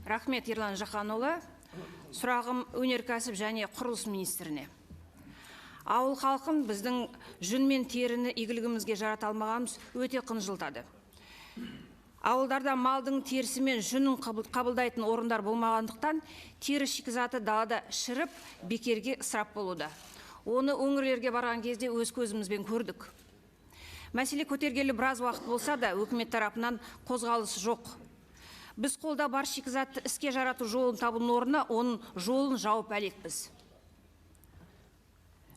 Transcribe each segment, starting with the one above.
Рахмет, Ерлан Жақанұлы. Сұрағым өнеркәсіп және құрылыс министріне. Ауыл халқын біздің жүн мен теріні игілігімізге жарата алмағанымыз өте қынжылтады. Ауылдарда малдың терісі мен жүнін қабылдайтын орындар болмағандықтан, тері шикізаты далада шіріп, бекерге ысырап болуда. Оны өңірлерге барған кезде өз көзімізбен көрдік. Мәселе көтергелі біраз уақыт болса да, өкімет тарапынан қозғалысы жоқ. Біз қолда бар шикізатты іске жарату жолын табудың орнына оның жолын жауып әлекпіз.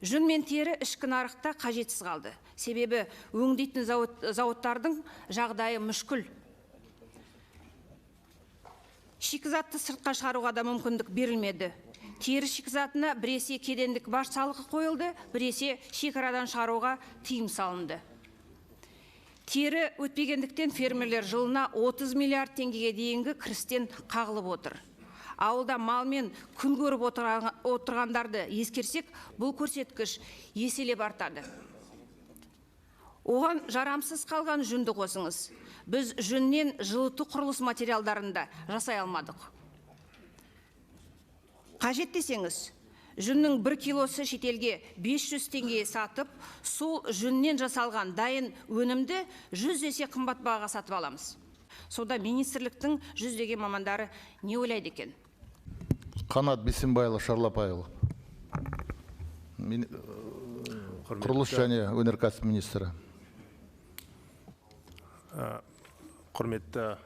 Жүн мен тері ішкі нарықта қажетсіз қалды. Себебі өңдейтін зауыттардың жағдайы мүшкіл. Шикізатты сыртқа шығаруға да мүмкіндік берілмеді. Тері шикізатына біресе кедендік баж салығы қойылды, біресе шекарадан шығаруға тыйым салынды. Тері өтпегендіктен фермерлер жылына 30 миллиард теңгеге дейінгі кірістен қағылып отыр. Ауылда малмен күн көріп отырғандарды ескерсек, бұл көрсеткіш еселеп артады. Оған жарамсыз қалған жүнді қосыңыз. Біз жүннен жылыту құрылыс материалдарында жасай алмадық. Қажет десеңіз, жүннің 1 килосы шетелге 500 теңгеге сатып, сол жүннен жасалған дайын өнімді 100 есе қымбат бағаға сатып аламыз. Сонда министрліктің жүздеген мамандары не ойлайды екен? Қанат Бейсенбайұлы Шарлапайұлы. Құрылыс және өнеркәсіп министрі. Құрметті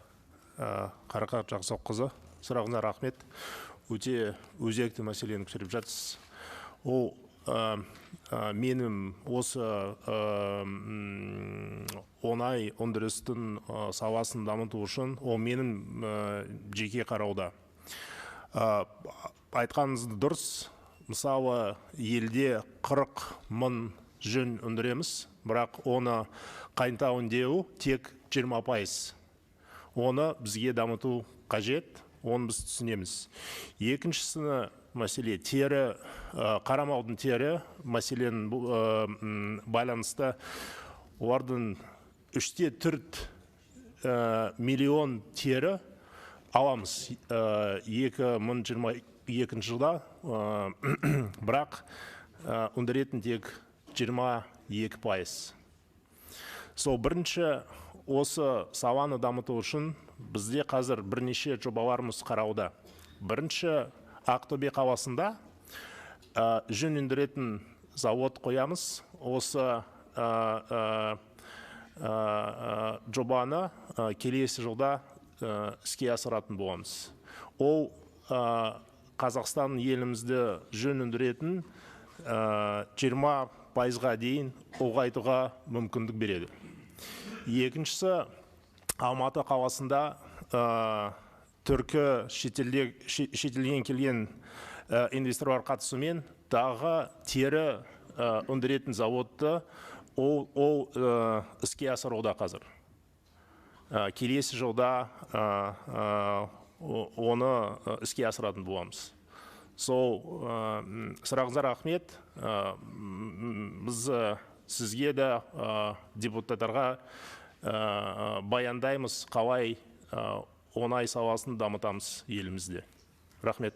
Қарақат Жақсықызы, сұрағына рахмет. Өте өзекті мәселені көтеріп жатсыз. Ол менің осы оңай өндірістің саласын дамыту үшін, ол менің жеке қарауда. Айтқаныңызды дұрыс, мысалы елде 40 мың жүн өндіреміз, бірақ оны қайта өңдеу тек 20%. Оны бізге дамыту қажет. Оны біз түсінеміз. Екіншісіне мәселе тері, қарамаудың тері мәселен байланысты олардың 3-4 миллион тері аламыз 2022 жылда, бірақ өндіретін тек 22%. Сол бірінші осы саланы дамыту үшін бізде қазір бірнеше жобаларымыз қарауда. Бірінші Ақтөбе қаласында жүн өндіретін завод қоямыз. Осы жобаны келесі жылда іске асыратын боламыз. Ол Қазақстан елімізді жүн өндіретін 20%-ға дейін ұлғайтуға мүмкіндік береді. Екіншісі, Алматы қаласында түркі шетелден келген инвесторлар қатысуымен тағы тері өндіретін заводты ол іске асыруда қазір. Келесі жылда оны іске асыратын боламыз. Сол сұрағыңызға рахмет. Біз сізге де депутаттарға баяндаймыз, қалай оңай саласын дамытамыз елімізде. Рахмет.